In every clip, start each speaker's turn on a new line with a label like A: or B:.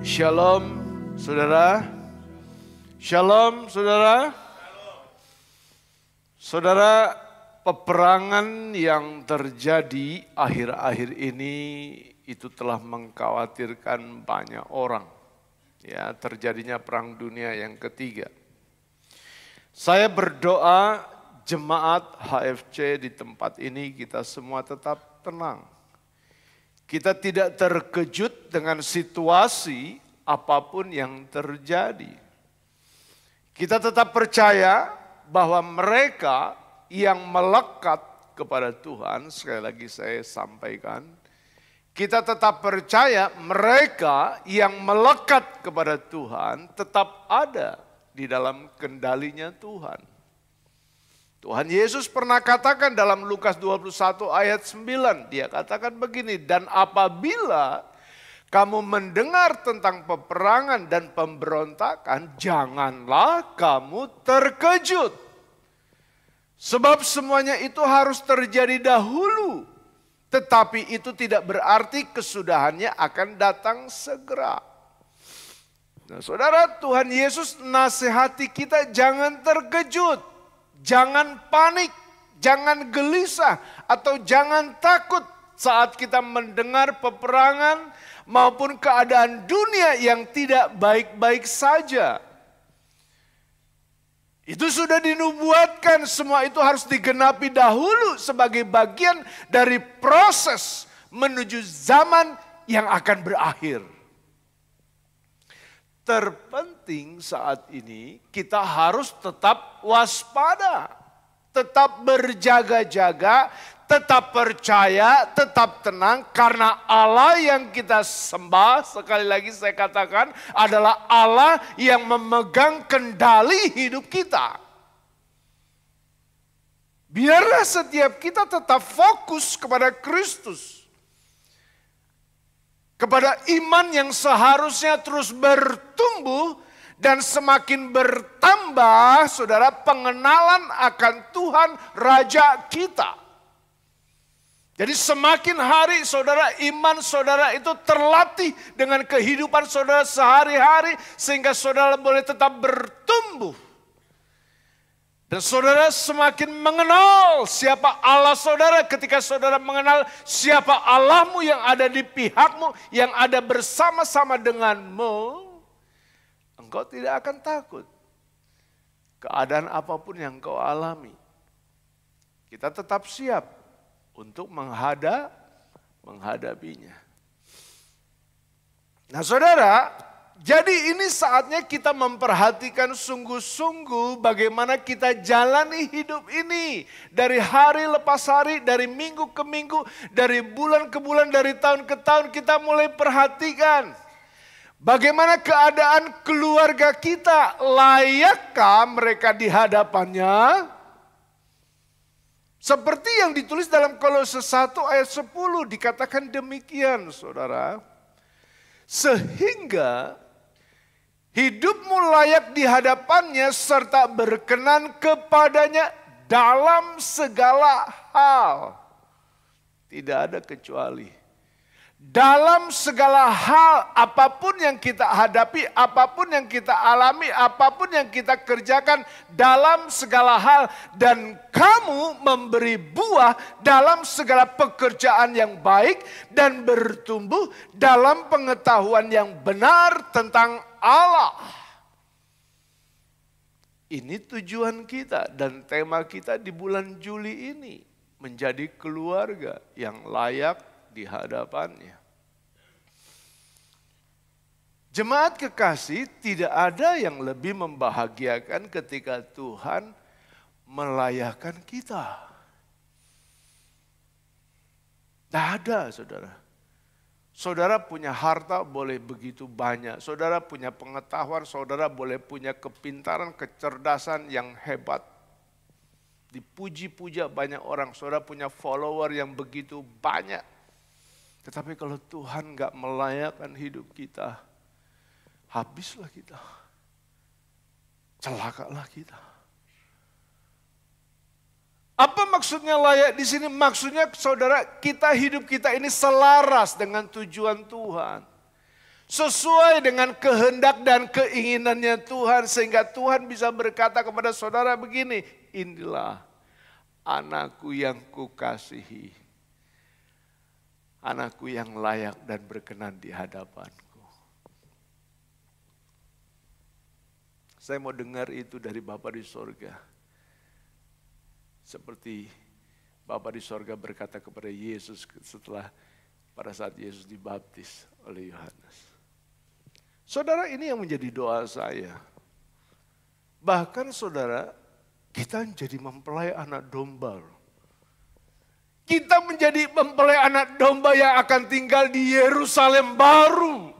A: Shalom, saudara. Shalom, saudara. Saudara, peperangan yang terjadi akhir-akhir ini itu telah mengkhawatirkan banyak orang. Ya, terjadinya perang dunia yang ketiga. Saya berdoa jemaat HFC di tempat ini kita semua tetap tenang. Kita tidak terkejut dengan situasi apapun yang terjadi. Kita tetap percaya bahwa mereka yang melekat kepada Tuhan, sekali lagi saya sampaikan, kita tetap percaya mereka yang melekat kepada Tuhan tetap ada di dalam kendalinya Tuhan. Tuhan Yesus pernah katakan dalam Lukas 21 ayat 9, dia katakan begini, dan apabila kamu mendengar tentang peperangan dan pemberontakan, janganlah kamu terkejut. Sebab semuanya itu harus terjadi dahulu, tetapi itu tidak berarti kesudahannya akan datang segera. Nah, saudara, Tuhan Yesus nasihati kita jangan terkejut. Jangan panik, jangan gelisah, atau jangan takut saat kita mendengar peperangan maupun keadaan dunia yang tidak baik-baik saja. Itu sudah dinubuatkan, semua itu harus digenapi dahulu sebagai bagian dari proses menuju zaman yang akan berakhir. Terpenting saat ini kita harus tetap waspada, tetap berjaga-jaga, tetap percaya, tetap tenang karena Allah yang kita sembah, sekali lagi saya katakan, adalah Allah yang memegang kendali hidup kita. Biarlah setiap kita tetap fokus kepada Kristus. Kepada iman yang seharusnya terus bertumbuh dan semakin bertambah, saudara, pengenalan akan Tuhan Raja kita. Jadi semakin hari saudara, iman saudara itu terlatih dengan kehidupan saudara sehari-hari sehingga saudara boleh tetap bertumbuh. Dan saudara semakin mengenal siapa Allah saudara ketika saudara mengenal siapa Allahmu yang ada di pihakmu, yang ada bersama-sama denganmu, engkau tidak akan takut. Keadaan apapun yang engkau alami, kita tetap siap untuk menghadapinya. Nah saudara, jadi ini saatnya kita memperhatikan sungguh-sungguh bagaimana kita jalani hidup ini. Dari hari lepas hari, dari minggu ke minggu, dari bulan ke bulan, dari tahun ke tahun kita mulai perhatikan. Bagaimana keadaan keluarga kita, layakkah mereka di hadapannya? Seperti yang ditulis dalam Kolose 1 ayat 10 dikatakan demikian saudara. Sehingga hidupmu layak di hadapannya serta berkenan kepadanya dalam segala hal. Tidak ada kecuali. Dalam segala hal, apapun yang kita hadapi, apapun yang kita alami, apapun yang kita kerjakan dalam segala hal. Dan kamu memberi buah dalam segala pekerjaan yang baik dan bertumbuh dalam pengetahuan yang benar tentang Allah. Ini tujuan kita dan tema kita di bulan Juli ini. Menjadi keluarga yang layak di hadapannya. Jemaat kekasih, tidak ada yang lebih membahagiakan ketika Tuhan melayakkan kita. Tidak ada saudara. Saudara punya harta boleh begitu banyak. Saudara punya pengetahuan, saudara boleh punya kepintaran, kecerdasan yang hebat. Dipuji-puja banyak orang, saudara punya follower yang begitu banyak. Tetapi kalau Tuhan gak melayakkan hidup kita, habislah kita. Celakalah kita. Apa maksudnya layak di sini? Maksudnya saudara, hidup kita ini selaras dengan tujuan Tuhan. sesuai dengan kehendak dan keinginannya Tuhan, sehingga Tuhan bisa berkata kepada saudara begini, inilah anakku yang kukasihi, anakku yang layak dan berkenan di hadapanku. Saya mau dengar itu dari Bapa di sorga. Seperti Bapa di sorga berkata kepada Yesus setelah pada saat Yesus dibaptis oleh Yohanes. Saudara, ini yang menjadi doa saya. Bahkan saudara, kita jadi mempelai anak domba. Kita menjadi mempelai anak domba yang akan tinggal di Yerusalem baru.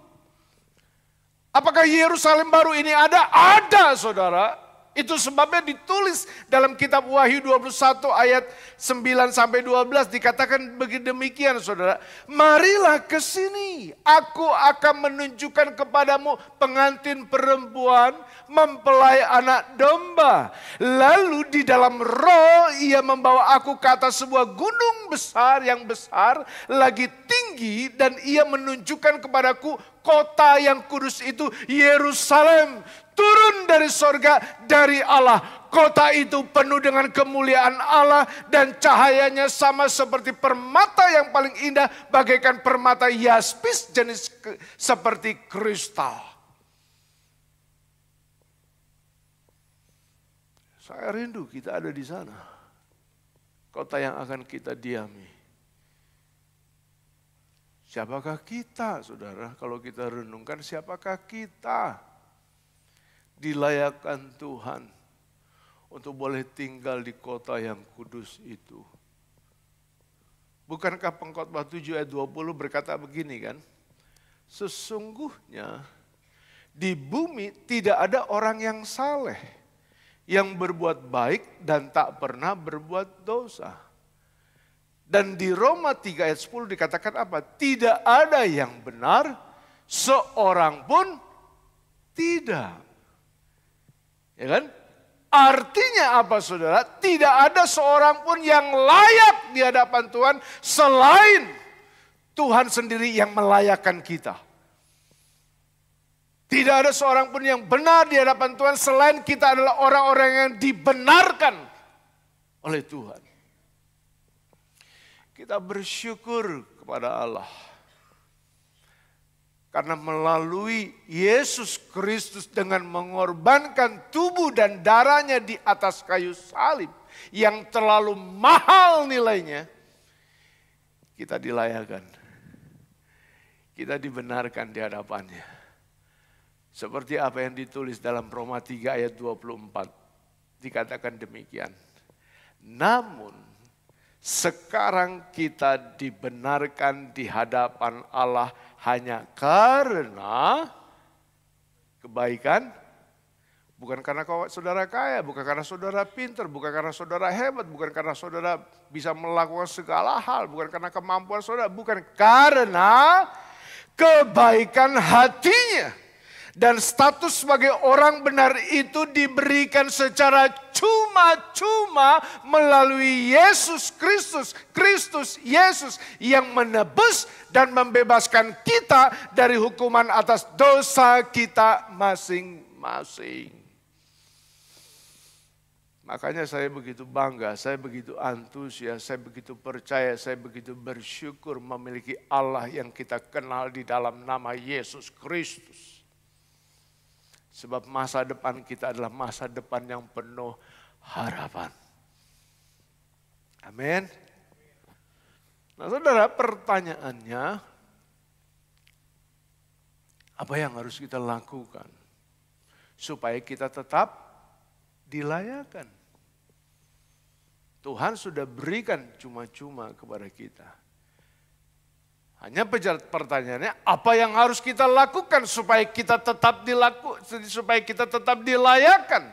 A: Apakah Yerusalem baru ini ada? Ada, saudara. Itu sebabnya ditulis dalam kitab Wahyu 21 ayat 9 sampai 12 dikatakan demikian, saudara. Marilah ke sini, aku akan menunjukkan kepadamu pengantin perempuan mempelai anak domba. Lalu di dalam roh ia membawa aku ke atas sebuah gunung besar yang besar lagi tinggi, dan ia menunjukkan kepadaku kota yang kudus itu, Yerusalem, turun dari sorga dari Allah. Kota itu penuh dengan kemuliaan Allah dan cahayanya sama seperti permata yang paling indah, bagaikan permata yaspis jenis seperti kristal. Saya rindu kita ada di sana. Kota yang akan kita diami. Siapakah kita, saudara? Kalau kita renungkan, siapakah kita? Dilayakkan Tuhan untuk boleh tinggal di kota yang kudus itu. Bukankah Pengkhotbah 7 ayat 20 berkata begini kan? Sesungguhnya di bumi tidak ada orang yang saleh, yang berbuat baik dan tak pernah berbuat dosa. Dan di Roma 3 ayat 10 dikatakan apa? Tidak ada yang benar, seorang pun tidak. Ya kan? Artinya apa, saudara? Tidak ada seorang pun yang layak di hadapan Tuhan selain Tuhan sendiri yang melayakkan kita. Tidak ada seorang pun yang benar di hadapan Tuhan selain kita adalah orang-orang yang dibenarkan oleh Tuhan. Kita bersyukur kepada Allah. Karena melalui Yesus Kristus dengan mengorbankan tubuh dan darahnya di atas kayu salib yang terlalu mahal nilainya, kita dilayakkan. Kita dibenarkan di hadapannya. Seperti apa yang ditulis dalam Roma 3 ayat 24. Dikatakan demikian. Namun sekarang kita dibenarkan di hadapan Allah hanya karena kebaikan, bukan karena saudara kaya, bukan karena saudara pintar, bukan karena saudara hebat, bukan karena saudara bisa melakukan segala hal, bukan karena kemampuan saudara, bukan karena kebaikan hatinya. Dan status sebagai orang benar itu diberikan secara cuma-cuma melalui Yesus Kristus. Kristus Yesus yang menebus dan membebaskan kita dari hukuman atas dosa kita masing-masing. Makanya saya begitu bangga, saya begitu antusias, saya begitu percaya, saya begitu bersyukur memiliki Allah yang kita kenal di dalam nama Yesus Kristus. Sebab masa depan kita adalah masa depan yang penuh harapan. Amin. Nah, saudara, pertanyaannya, apa yang harus kita lakukan supaya kita tetap dilayakkan? Tuhan sudah berikan cuma-cuma kepada kita. Hanya pertanyaannya, apa yang harus kita lakukan supaya kita tetap dilayakkan?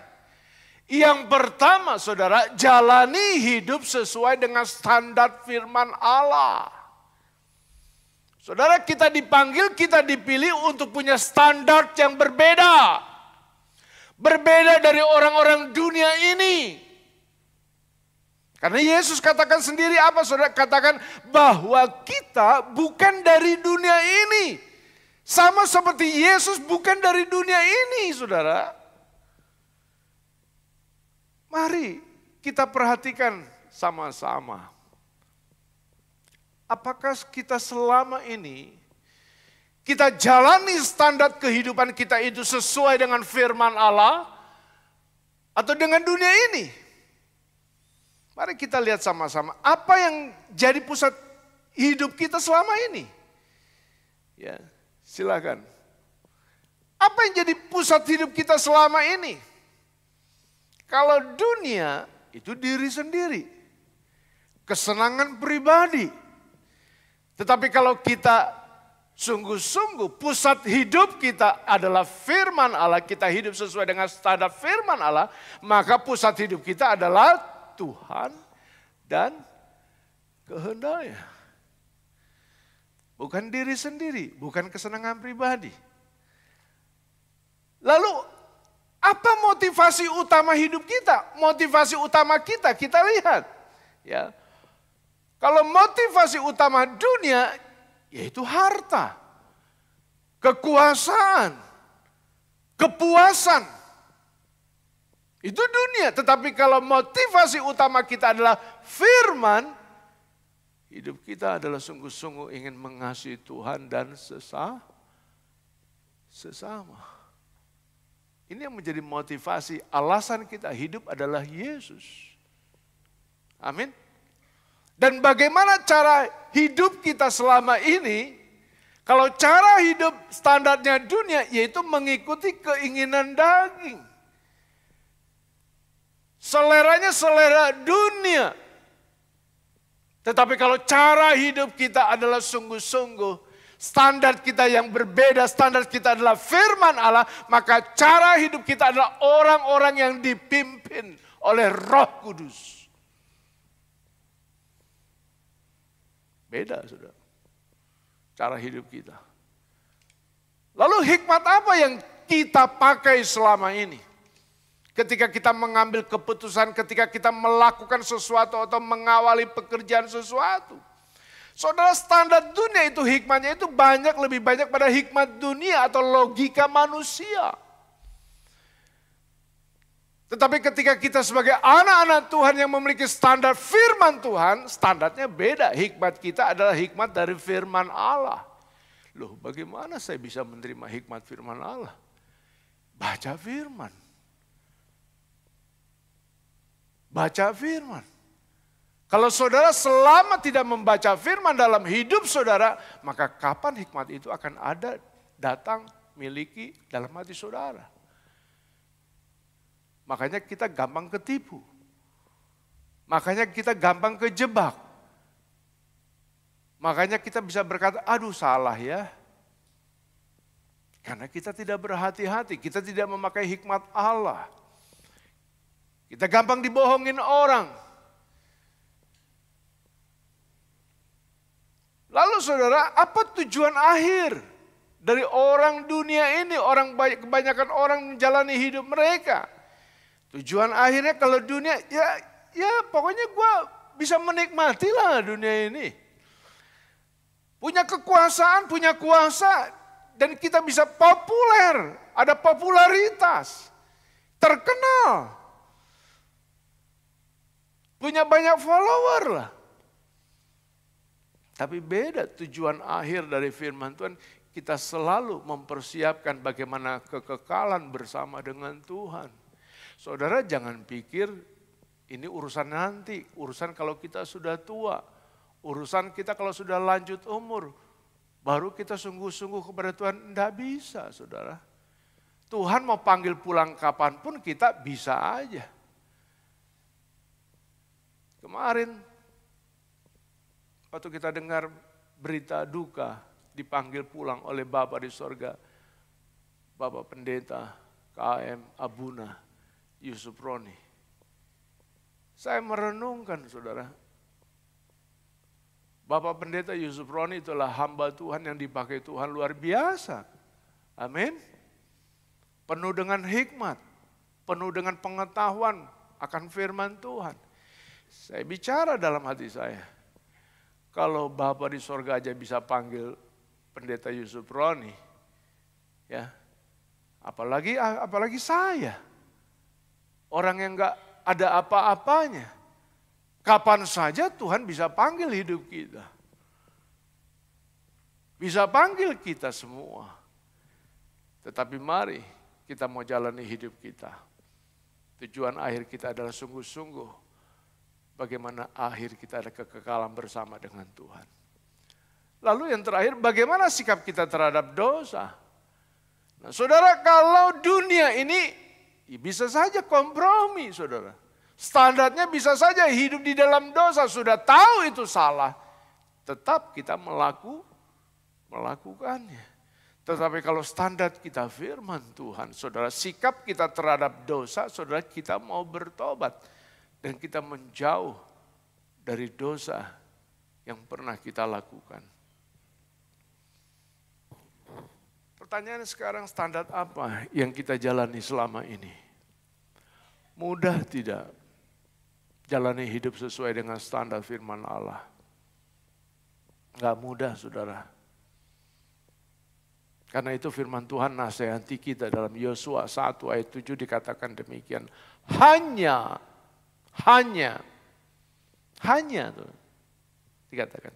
A: Yang pertama, saudara, jalani hidup sesuai dengan standar firman Allah. Saudara, kita dipanggil, kita dipilih untuk punya standar yang berbeda. Berbeda dari orang-orang dunia ini. Karena Yesus katakan sendiri apa, saudara? Katakan bahwa kita bukan dari dunia ini. Sama seperti Yesus bukan dari dunia ini, saudara. Mari kita perhatikan sama-sama. Apakah kita selama ini, kita jalani standar kehidupan kita itu sesuai dengan firman Allah, atau dengan dunia ini? Mari kita lihat sama-sama, apa yang jadi pusat hidup kita selama ini? Ya, silakan. Apa yang jadi pusat hidup kita selama ini? Kalau dunia itu diri sendiri, kesenangan pribadi. Tetapi kalau kita sungguh-sungguh pusat hidup kita adalah firman Allah, kita hidup sesuai dengan standar firman Allah, maka pusat hidup kita adalah Tuhan dan kehendaknya. Bukan diri sendiri, bukan kesenangan pribadi. Lalu apa motivasi utama hidup kita? Motivasi utama kita lihat. Ya. Kalau motivasi utama dunia, yaitu harta, kekuasaan, kepuasan. Itu dunia. Tetapi kalau motivasi utama kita adalah firman, hidup kita adalah sungguh-sungguh ingin mengasihi Tuhan dan sesama. Ini yang menjadi motivasi, alasan kita hidup adalah Yesus. Amin. Dan bagaimana cara hidup kita selama ini? Kalau cara hidup standarnya dunia, yaitu mengikuti keinginan daging. Seleranya selera dunia. Tetapi kalau cara hidup kita adalah sungguh-sungguh, standar kita yang berbeda, standar kita adalah firman Allah, maka cara hidup kita adalah orang-orang yang dipimpin oleh Roh Kudus. Beda, saudara, cara hidup kita. Lalu hikmat apa yang kita pakai selama ini? Ketika kita mengambil keputusan, ketika kita melakukan sesuatu atau mengawali pekerjaan sesuatu. Saudara, standar dunia itu hikmatnya itu lebih banyak pada hikmat dunia atau logika manusia. Tetapi ketika kita sebagai anak-anak Tuhan yang memiliki standar firman Tuhan, standarnya beda. Hikmat kita adalah hikmat dari firman Allah. Loh, bagaimana saya bisa menerima hikmat firman Allah? Baca firman. Baca firman. Kalau saudara selama tidak membaca firman dalam hidup saudara, maka kapan hikmat itu akan ada, datang, miliki dalam hati saudara. Makanya kita gampang ketipu. Makanya kita gampang kejebak. Makanya kita bisa berkata, aduh salah ya. Karena kita tidak berhati-hati, kita tidak memakai hikmat Allah. Kita gampang dibohongin orang. Lalu saudara, apa tujuan akhir dari orang dunia ini? Kebanyakan orang menjalani hidup mereka. Tujuan akhirnya kalau dunia, ya pokoknya gue bisa menikmati lah dunia ini. Punya kekuasaan, punya kuasa, dan kita bisa populer, ada popularitas, terkenal. Punya banyak follower lah. Tapi beda tujuan akhir dari firman Tuhan, kita selalu mempersiapkan bagaimana kekekalan bersama dengan Tuhan. Saudara jangan pikir ini urusan nanti, urusan kalau kita sudah tua, urusan kita kalau sudah lanjut umur, baru kita sungguh-sungguh kepada Tuhan. Tidak bisa saudara. Tuhan mau panggil pulang kapanpun kita bisa aja. Kemarin waktu kita dengar berita duka dipanggil pulang oleh Bapa di sorga, Bapak Pendeta KM Abuna Yusuf Roni. Saya merenungkan saudara, Bapak Pendeta Yusuf Roni itulah hamba Tuhan yang dipakai Tuhan luar biasa. Amin. Penuh dengan hikmat, penuh dengan pengetahuan akan firman Tuhan. Saya bicara dalam hati saya, kalau Bapa di sorga aja bisa panggil Pendeta Yusuf Roni, Ya. Apalagi saya. Orang yang enggak ada apa-apanya. Kapan saja Tuhan bisa panggil hidup kita. Bisa panggil kita semua. Tetapi mari kita mau jalani hidup kita. Tujuan akhir kita adalah sungguh-sungguh bagaimana akhir kita ada kekekalan bersama dengan Tuhan. Lalu yang terakhir, bagaimana sikap kita terhadap dosa? Nah, saudara, kalau dunia ini bisa saja kompromi, saudara. Standarnya bisa saja hidup di dalam dosa, sudah tahu itu salah. Tetap kita melakukannya. Tetapi kalau standar kita firman Tuhan, saudara, sikap kita terhadap dosa, saudara, kita mau bertobat. Dan kita menjauh dari dosa yang pernah kita lakukan. Pertanyaan sekarang, standar apa yang kita jalani selama ini? Mudah tidak jalani hidup sesuai dengan standar firman Allah? Enggak mudah, saudara. Karena itu firman Tuhan nasihati kita dalam Yosua 1 ayat 7 dikatakan demikian. Hanya tuh dikatakan.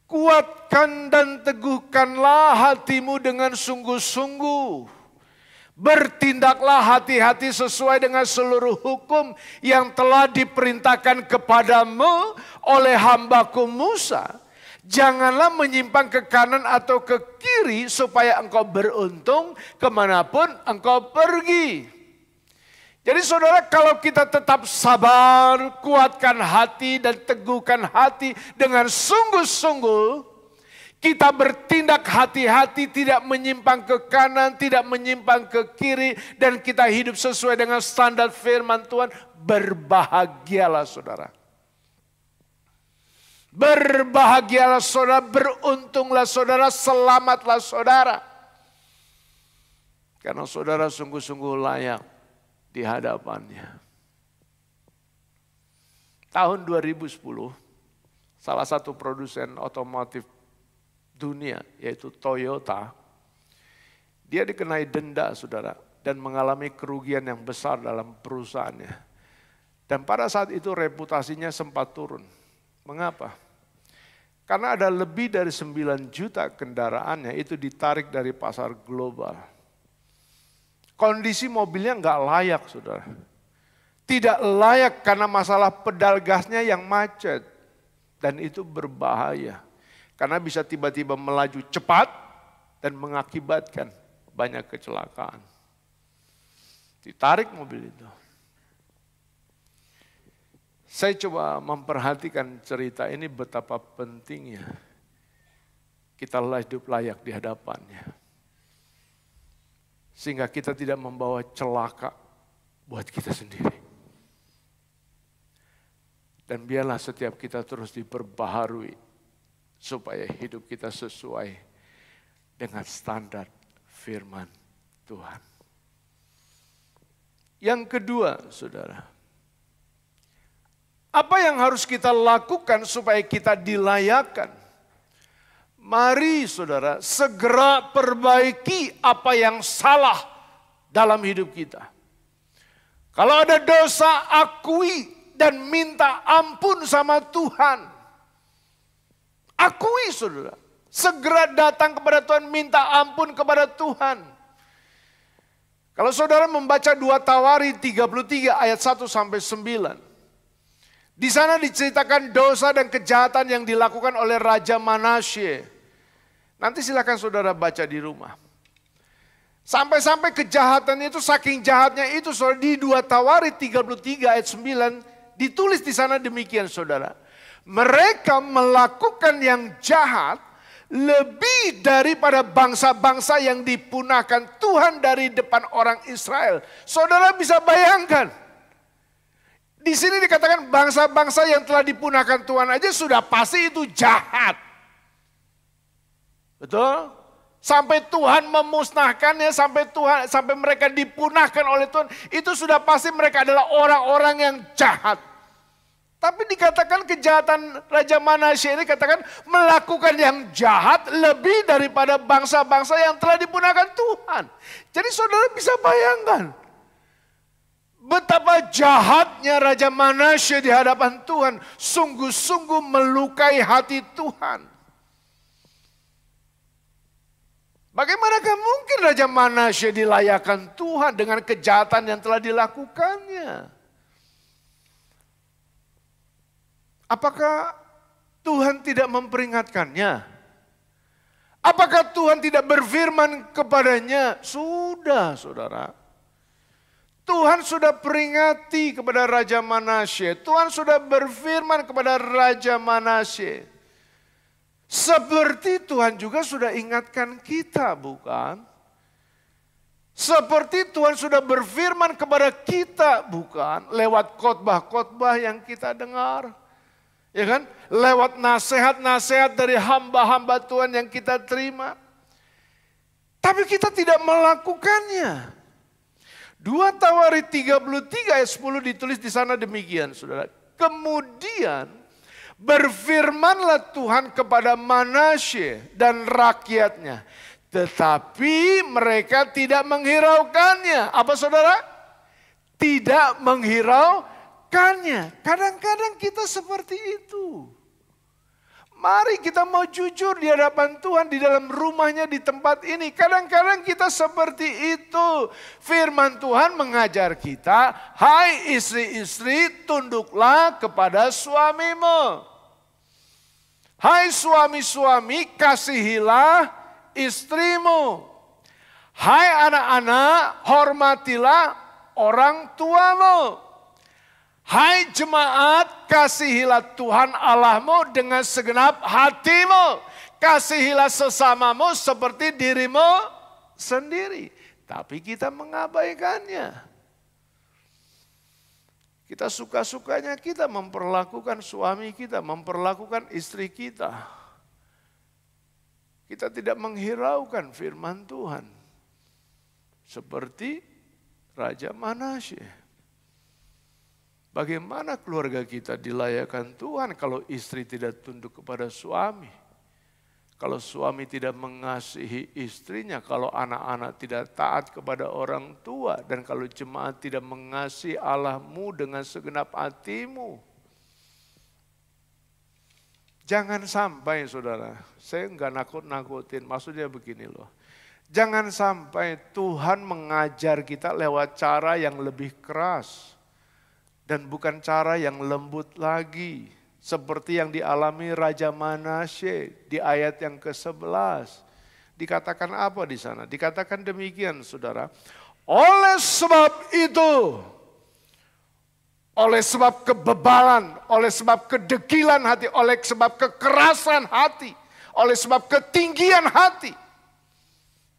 A: Kuatkan dan teguhkanlah hatimu dengan sungguh-sungguh. Bertindaklah hati-hati sesuai dengan seluruh hukum yang telah diperintahkan kepadamu oleh hambaku Musa. Janganlah menyimpang ke kanan atau ke kiri supaya engkau beruntung kemanapun engkau pergi. Jadi saudara, kalau kita tetap sabar, kuatkan hati dan teguhkan hati dengan sungguh-sungguh, kita bertindak hati-hati, tidak menyimpang ke kanan, tidak menyimpang ke kiri, dan kita hidup sesuai dengan standar firman Tuhan, berbahagialah saudara. Berbahagialah saudara, beruntunglah saudara, selamatlah saudara. Karena saudara sungguh-sungguh layak di hadapannya. Tahun 2010, salah satu produsen otomotif dunia, yaitu Toyota, dia dikenai denda saudara, dan mengalami kerugian yang besar dalam perusahaannya. Dan pada saat itu reputasinya sempat turun. Mengapa? Karena ada lebih dari 9 juta kendaraannya itu ditarik dari pasar global. Kondisi mobilnya nggak layak, saudara. Tidak layak karena masalah pedal gasnya yang macet. Dan itu berbahaya. Karena bisa tiba-tiba melaju cepat dan mengakibatkan banyak kecelakaan. Ditarik mobil itu. Saya coba memperhatikan cerita ini betapa pentingnya kita hidup layak di hadapannya. Sehingga kita tidak membawa celaka buat kita sendiri. Dan biarlah setiap kita terus diperbaharui supaya hidup kita sesuai dengan standar firman Tuhan. Yang kedua, saudara. Apa yang harus kita lakukan supaya kita dilayakkan? Mari saudara, segera perbaiki apa yang salah dalam hidup kita. Kalau ada dosa, akui dan minta ampun sama Tuhan. Akui saudara, segera datang kepada Tuhan, minta ampun kepada Tuhan. Kalau saudara membaca 2 Tawari 33 ayat 1 sampai 9. Di sana diceritakan dosa dan kejahatan yang dilakukan oleh Raja Manasye. Nanti silakan saudara baca di rumah. Sampai-sampai kejahatan itu saking jahatnya itu saudara, di 2 Tawari 33 ayat 9 ditulis di sana demikian saudara. Mereka melakukan yang jahat lebih daripada bangsa-bangsa yang dipunahkan Tuhan dari depan orang Israel. Saudara bisa bayangkan. Di sini dikatakan bangsa-bangsa yang telah dipunahkan Tuhan aja sudah pasti itu jahat. Betul? Sampai Tuhan memusnahkannya, sampai mereka dipunahkan oleh Tuhan, itu sudah pasti mereka adalah orang-orang yang jahat. Tapi dikatakan kejahatan Raja Manasye ini katakan melakukan yang jahat lebih daripada bangsa-bangsa yang telah dipunahkan Tuhan. Jadi saudara bisa bayangkan betapa jahatnya Raja Manasye di hadapan Tuhan. Sungguh-sungguh melukai hati Tuhan. Bagaimanakah mungkin Raja Manasye dilayakan Tuhan dengan kejahatan yang telah dilakukannya? Apakah Tuhan tidak memperingatkannya? Apakah Tuhan tidak berfirman kepadanya? Sudah, saudara. Tuhan sudah peringati kepada Raja Manasye. Tuhan sudah berfirman kepada Raja Manasye. Seperti Tuhan juga sudah ingatkan kita, bukan? Seperti Tuhan sudah berfirman kepada kita, bukan? Lewat khotbah-khotbah yang kita dengar. Ya kan? Lewat nasihat-nasihat dari hamba-hamba Tuhan yang kita terima. Tapi kita tidak melakukannya. 2 Tawarik 33 ayat 10 ditulis di sana demikian, saudara. Kemudian berfirmanlah Tuhan kepada Manasye dan rakyatnya. Tetapi mereka tidak menghiraukannya. Apa saudara? Tidak menghiraukannya. Kadang-kadang kita seperti itu. Mari kita mau jujur di hadapan Tuhan di dalam rumahnya di tempat ini. Kadang-kadang kita seperti itu. Firman Tuhan mengajar kita, hai istri-istri tunduklah kepada suamimu. Hai suami-suami kasihilah istrimu. Hai anak-anak hormatilah orang tuamu. Hai jemaat, kasihilah Tuhan Allahmu dengan segenap hatimu. Kasihilah sesamamu seperti dirimu sendiri. Tapi kita mengabaikannya. Kita suka-sukanya kita memperlakukan suami kita, memperlakukan istri kita. Kita tidak menghiraukan firman Tuhan. Seperti Raja Manasye. Bagaimana keluarga kita dilayakan Tuhan kalau istri tidak tunduk kepada suami? Kalau suami tidak mengasihi istrinya, kalau anak-anak tidak taat kepada orang tua, dan kalau jemaat tidak mengasihi Allahmu dengan segenap hatimu. Jangan sampai saudara, saya enggak nakut-nakutin, maksudnya begini loh. Jangan sampai Tuhan mengajar kita lewat cara yang lebih keras. Dan bukan cara yang lembut lagi. Seperti yang dialami Raja Manasye di ayat yang ke-11. Dikatakan apa di sana? Dikatakan demikian saudara. Oleh sebab itu. Oleh sebab kebebalan. Oleh sebab kedegilan hati. Oleh sebab kekerasan hati. Oleh sebab ketinggian hati.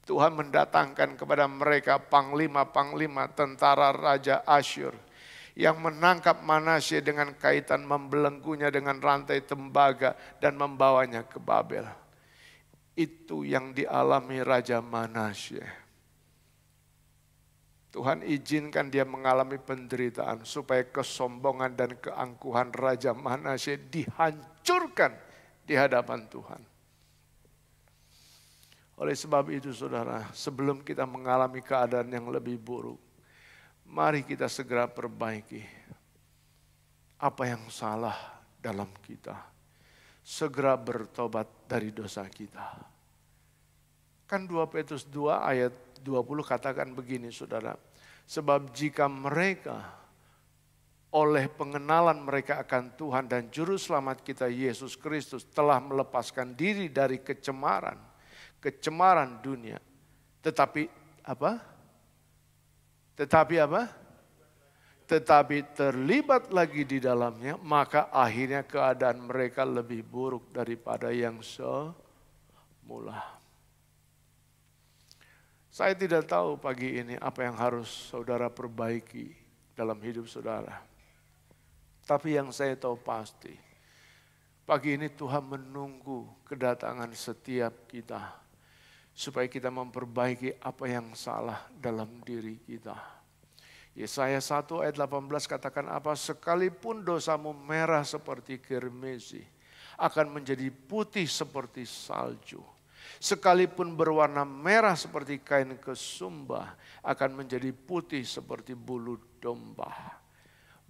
A: Tuhan mendatangkan kepada mereka panglima-panglima tentara Raja Asyur. Yang menangkap Manasye dengan kaitan membelenggunya dengan rantai tembaga dan membawanya ke Babel. Itu yang dialami Raja Manasye. Tuhan izinkan dia mengalami penderitaan supaya kesombongan dan keangkuhan Raja Manasye dihancurkan di hadapan Tuhan. Oleh sebab itu saudara, sebelum kita mengalami keadaan yang lebih buruk, mari kita segera perbaiki apa yang salah dalam kita. Segera bertobat dari dosa kita. Kan 2 Petrus 2 ayat 20 katakan begini saudara. Sebab jika mereka oleh pengenalan mereka akan Tuhan dan Juru Selamat kita Yesus Kristus telah melepaskan diri dari kecemaran dunia. Tetapi apa? Tetapi terlibat lagi di dalamnya, maka akhirnya keadaan mereka lebih buruk daripada yang semula. Saya tidak tahu pagi ini apa yang harus saudara perbaiki dalam hidup saudara. Tapi yang saya tahu pasti, pagi ini Tuhan menunggu kedatangan setiap kita. Supaya kita memperbaiki apa yang salah dalam diri kita. Yesaya 1 ayat 18 katakan apa? Sekalipun dosamu merah seperti kirmisi, akan menjadi putih seperti salju. Sekalipun berwarna merah seperti kain kesumba, akan menjadi putih seperti bulu domba.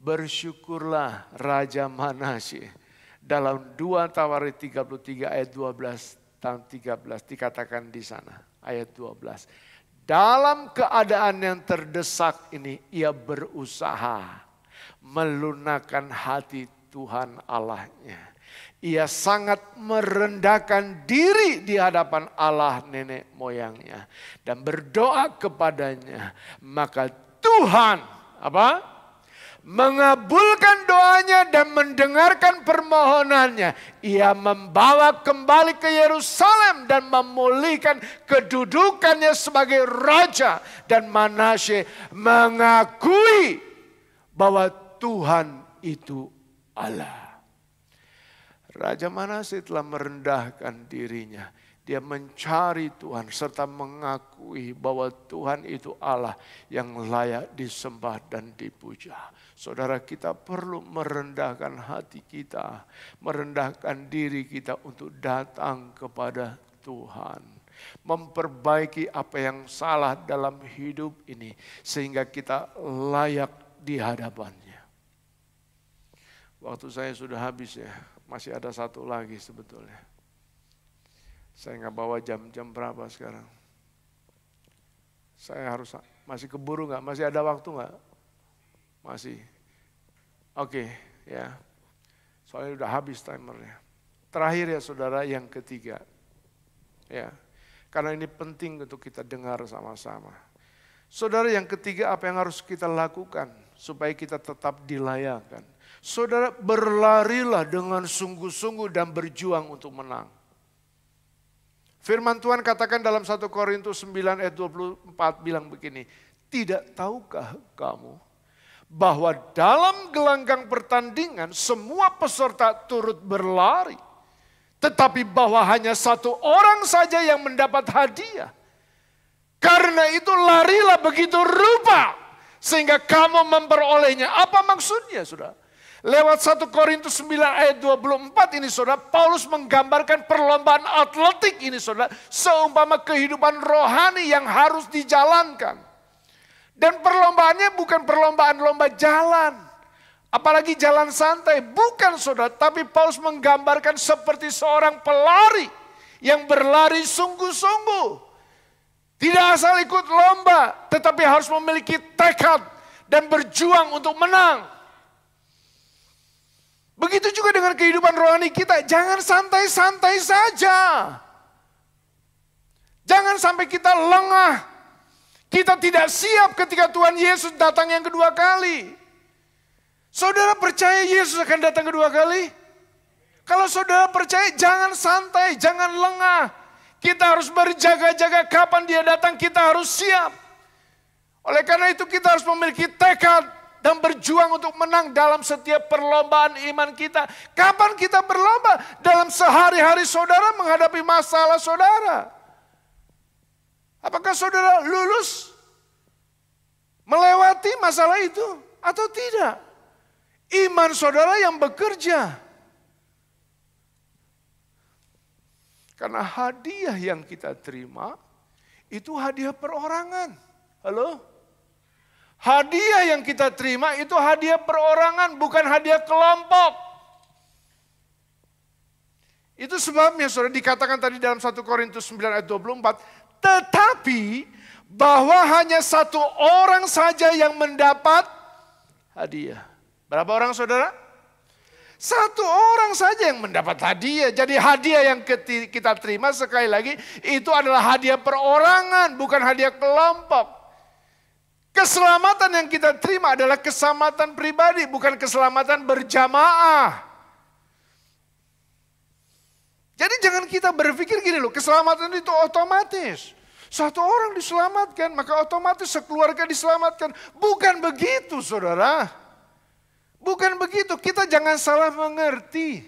A: Bersyukurlah Raja Manasye. Dalam 2 Tawarik 33 ayat 12 dan 13 dikatakan di sana. Ayat 12. Dalam keadaan yang terdesak ini ia berusaha melunakkan hati Tuhan Allahnya. Ia sangat merendahkan diri di hadapan Allah nenek moyangnya. Dan berdoa kepadanya. Maka Tuhan mengabulkan doanya dan mendengarkan permohonannya. Ia membawa kembali ke Yerusalem dan memulihkan kedudukannya sebagai raja. Dan Manasye mengakui bahwa Tuhan itu Allah. Raja Manasye telah merendahkan dirinya. Dia mencari Tuhan serta mengakui bahwa Tuhan itu Allah yang layak disembah dan dipuja. Saudara, kita perlu merendahkan hati kita, merendahkan diri kita untuk datang kepada Tuhan. Memperbaiki apa yang salah dalam hidup ini sehingga kita layak di hadapannya. Waktu saya sudah habis ya, masih ada satu lagi sebetulnya. Saya nggak bawa jam berapa sekarang. Saya harus, masih keburu nggak? Masih ada waktu nggak? Masih. Oke, ya. Soalnya udah habis timernya. Terakhir ya saudara, yang ketiga. Ya, karena ini penting untuk kita dengar sama-sama. Saudara, yang ketiga apa yang harus kita lakukan supaya kita tetap dilayakkan? Saudara, berlarilah dengan sungguh-sungguh dan berjuang untuk menang. Firman Tuhan katakan dalam 1 Korintus 9 ayat 24 bilang begini. Tidak tahukah kamu bahwa dalam gelanggang pertandingan semua peserta turut berlari. Tetapi bahwa hanya satu orang saja yang mendapat hadiah. Karena itu larilah begitu rupa sehingga kamu memperolehnya. Apa maksudnya saudara? Lewat 1 Korintus 9 ayat 24 ini saudara, Paulus menggambarkan perlombaan atletik ini saudara, seumpama kehidupan rohani yang harus dijalankan. Dan perlombaannya bukan perlombaan lomba jalan, apalagi jalan santai, bukan saudara, tapi Paulus menggambarkan seperti seorang pelari yang berlari sungguh-sungguh. Tidak asal ikut lomba, tetapi harus memiliki tekad dan berjuang untuk menang. Begitu juga dengan kehidupan rohani kita, jangan santai-santai saja. Jangan sampai kita lengah. Kita tidak siap ketika Tuhan Yesus datang yang kedua kali. Saudara percaya Yesus akan datang kedua kali? Kalau saudara percaya, jangan santai, jangan lengah. Kita harus berjaga-jaga kapan dia datang, kita harus siap. Oleh karena itu kita harus memiliki tekad dan berjuang untuk menang dalam setiap perlombaan iman kita. Kapan kita berlomba? Dalam sehari-hari saudara menghadapi masalah saudara. Apakah saudara lulus melewati masalah itu atau tidak? Iman saudara yang bekerja. Karena hadiah yang kita terima itu hadiah perorangan. Halo? Hadiah yang kita terima itu hadiah perorangan, bukan hadiah kelompok. Itu sebabnya saudara dikatakan tadi dalam 1 Korintus 9 ayat 24. Tetapi bahwa hanya satu orang saja yang mendapat hadiah. Berapa orang saudara? Satu orang saja yang mendapat hadiah. Jadi hadiah yang kita terima sekali lagi itu adalah hadiah perorangan, bukan hadiah kelompok. Keselamatan yang kita terima adalah keselamatan pribadi, bukan keselamatan berjamaah. Jadi jangan kita berpikir gini loh, keselamatan itu otomatis. Satu orang diselamatkan, maka otomatis sekeluarga diselamatkan. Bukan begitu saudara. Bukan begitu, kita jangan salah mengerti.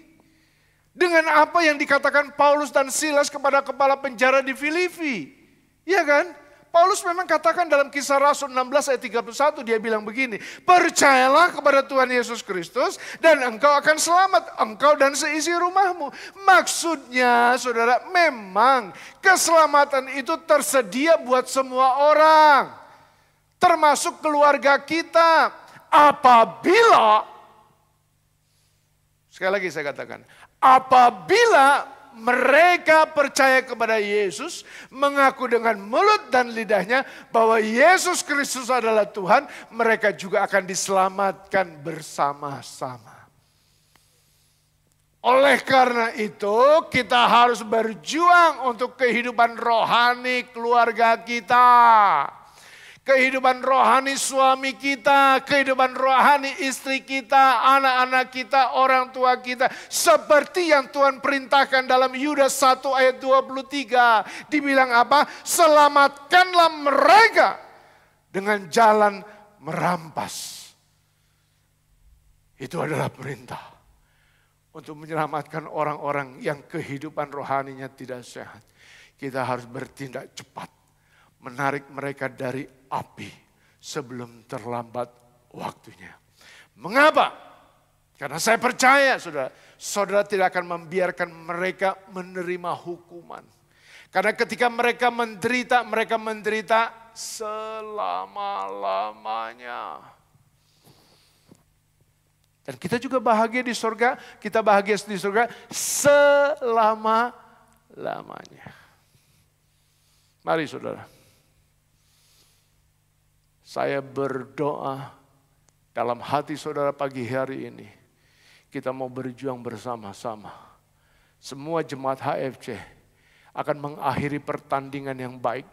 A: Dengan apa yang dikatakan Paulus dan Silas kepada kepala penjara di Filipi. Iya kan? Paulus memang katakan dalam Kisah Rasul 16 ayat 31 dia bilang begini, percayalah kepada Tuhan Yesus Kristus dan engkau akan selamat, engkau dan seisi rumahmu. Maksudnya saudara, memang keselamatan itu tersedia buat semua orang, termasuk keluarga kita. Apabila, sekali lagi saya katakan, apabila mereka percaya kepada Yesus, mengaku dengan mulut dan lidahnya bahwa Yesus Kristus adalah Tuhan, mereka juga akan diselamatkan bersama-sama. Oleh karena itu, kita harus berjuang untuk kehidupan rohani keluarga kita. Kehidupan rohani suami kita, kehidupan rohani istri kita, anak-anak kita, orang tua kita. Seperti yang Tuhan perintahkan dalam Yudas 1 ayat 23. Dibilang apa? Selamatkanlah mereka dengan jalan merampas. Itu adalah perintah. Untuk menyelamatkan orang-orang yang kehidupan rohaninya tidak sehat. Kita harus bertindak cepat. Menarik mereka dari api sebelum terlambat waktunya. Mengapa? Karena saya percaya saudara tidak akan membiarkan mereka menerima hukuman. Karena ketika mereka menderita selama-lamanya. Dan kita juga bahagia di surga, kita bahagia di surga selama-lamanya. Mari saudara. Saya berdoa dalam hati saudara pagi hari ini. Kita mau berjuang bersama-sama. Semua jemaat HFC akan mengakhiri pertandingan yang baik.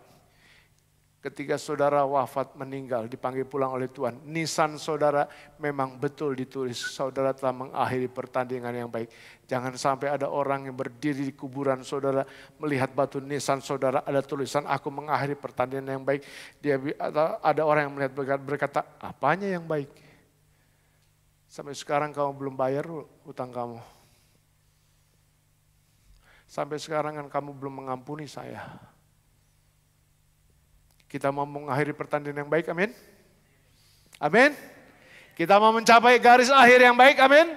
A: Ketika saudara wafat meninggal dipanggil pulang oleh Tuhan. Nisan saudara memang betul ditulis. Saudara telah mengakhiri pertandingan yang baik. Jangan sampai ada orang yang berdiri di kuburan saudara. Melihat batu nisan saudara ada tulisan aku mengakhiri pertandingan yang baik. Ada orang yang melihat berkata apanya yang baik. Sampai sekarang kamu belum bayar hutang kamu. Sampai sekarang kan kamu belum mengampuni saya. Kita mau mengakhiri pertandingan yang baik, amin. Amin. Kita mau mencapai garis akhir yang baik, amin.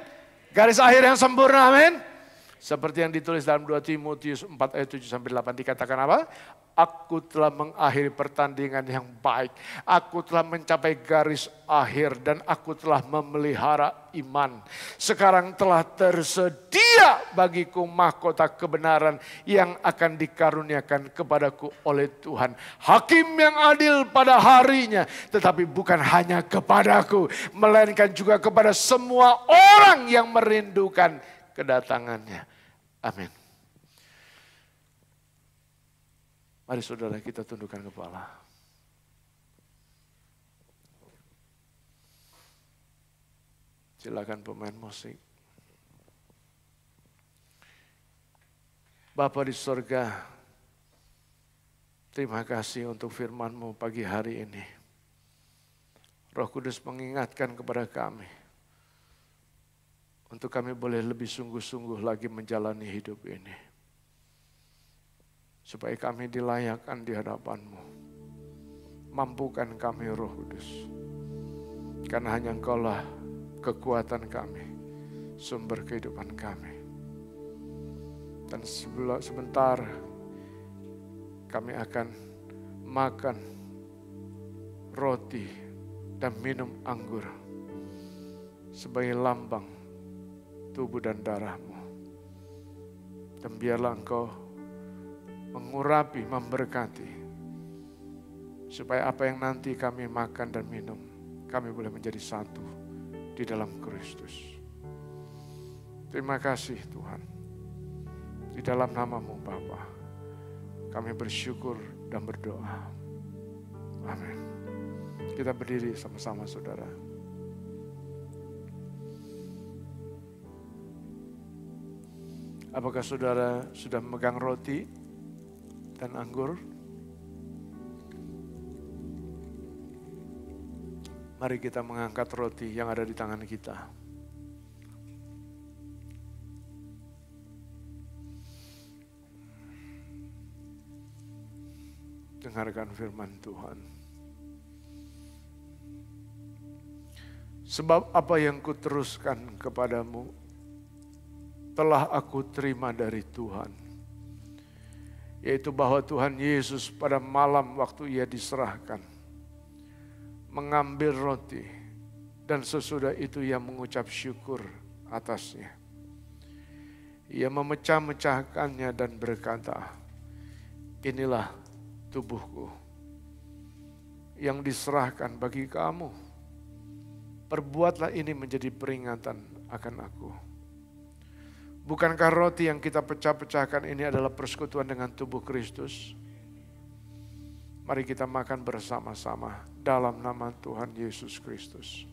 A: Garis akhir yang sempurna, amin. Seperti yang ditulis dalam 2 Timotius 4 ayat 7-8 dikatakan apa? Aku telah mengakhiri pertandingan yang baik. Aku telah mencapai garis akhir dan aku telah memelihara iman. Sekarang telah tersedia bagiku mahkota kebenaran yang akan dikaruniakan kepadaku oleh Tuhan. Hakim yang adil pada harinya, tetapi bukan hanya kepadaku, melainkan juga kepada semua orang yang merindukan kedatangannya. Amin. Mari saudara kita tundukkan kepala. Silakan pemain musik. Bapa di surga, terima kasih untuk firman-Mu pagi hari ini. Roh Kudus mengingatkan kepada kami. Untuk kami boleh lebih sungguh-sungguh lagi menjalani hidup ini. Supaya kami dilayakkan di hadapan-Mu. Mampukan kami Roh Kudus. Karena hanya Engkau-lah kekuatan kami. Sumber kehidupan kami. Dan sebentar kami akan makan roti dan minum anggur. Sebagai lambang tubuh dan darah-Mu. Dan biarlah Engkau mengurapi, memberkati. Supaya apa yang nanti kami makan dan minum, kami boleh menjadi satu di dalam Kristus. Terima kasih Tuhan. Di dalam nama-Mu Bapa, kami bersyukur dan berdoa. Amin. Kita berdiri sama-sama saudara. Apakah saudara sudah memegang roti dan anggur? Mari kita mengangkat roti yang ada di tangan kita. Dengan mendengarkan firman Tuhan. Sebab apa yang kuteruskan kepadamu telah aku terima dari Tuhan. Yaitu bahwa Tuhan Yesus pada malam waktu ia diserahkan, mengambil roti dan sesudah itu ia mengucap syukur atasnya. Ia memecah-mecahkannya dan berkata, inilah tubuhku yang diserahkan bagi kamu. Perbuatlah ini menjadi peringatan akan aku. Bukankah roti yang kita pecah-pecahkan ini adalah persekutuan dengan tubuh Kristus? Mari kita makan bersama-sama dalam nama Tuhan Yesus Kristus.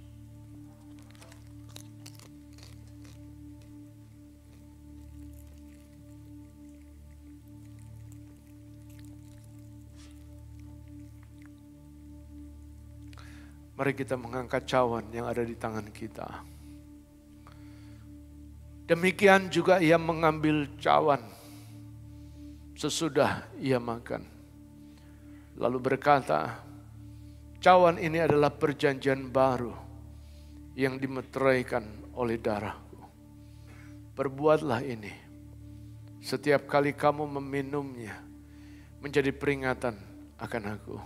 A: Mari kita mengangkat cawan yang ada di tangan kita. Demikian juga ia mengambil cawan sesudah ia makan. Lalu berkata, cawan ini adalah perjanjian baru yang dimeteraikan oleh darahku. Perbuatlah ini setiap kali kamu meminumnya menjadi peringatan akan aku.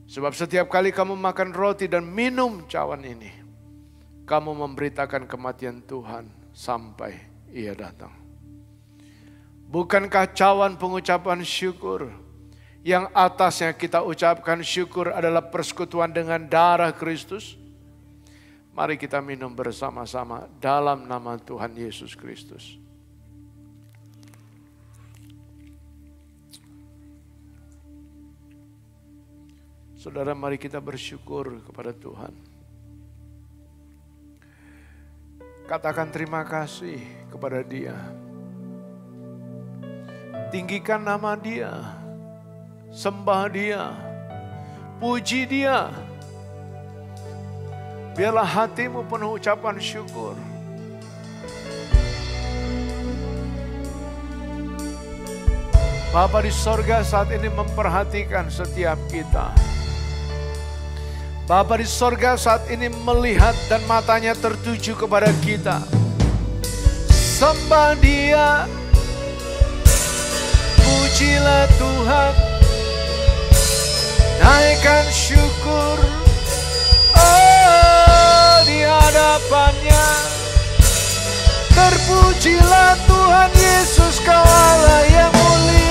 A: Sebab setiap kali kamu makan roti dan minum cawan ini, kamu memberitakan kematian Tuhan sampai ia datang. Bukankah cawan pengucapan syukur yang atasnya kita ucapkan syukur adalah persekutuan dengan darah Kristus? Mari kita minum bersama-sama dalam nama Tuhan Yesus Kristus. Saudara, mari kita bersyukur kepada Tuhan. Katakan terima kasih kepada Dia. Tinggikan nama Dia. Sembah Dia. Puji Dia. Biarlah hatimu penuh ucapan syukur. Bapa di sorga saat ini memperhatikan setiap kita. Bapa di sorga saat ini melihat dan matanya tertuju kepada kita. Sembah Dia, pujilah Tuhan, naikkan syukur di hadapannya. Terpujilah Tuhan Yesus, Kau Allah yang mulia.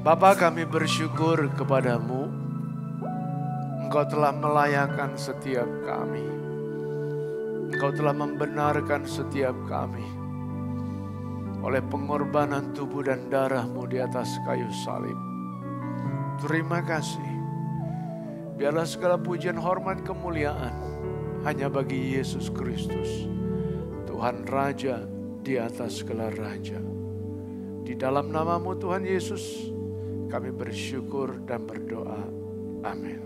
A: Bapa, kami bersyukur kepadamu. Engkau telah melayakkan setiap kami. Engkau telah membenarkan setiap kami. Oleh pengorbanan tubuh dan darah-Mu di atas kayu salib. Terima kasih. Biarlah segala pujian, hormat, kemuliaan hanya bagi Yesus Kristus, Tuhan Raja di atas segala raja. Di dalam nama-Mu Tuhan Yesus, kami bersyukur dan berdoa. Amin.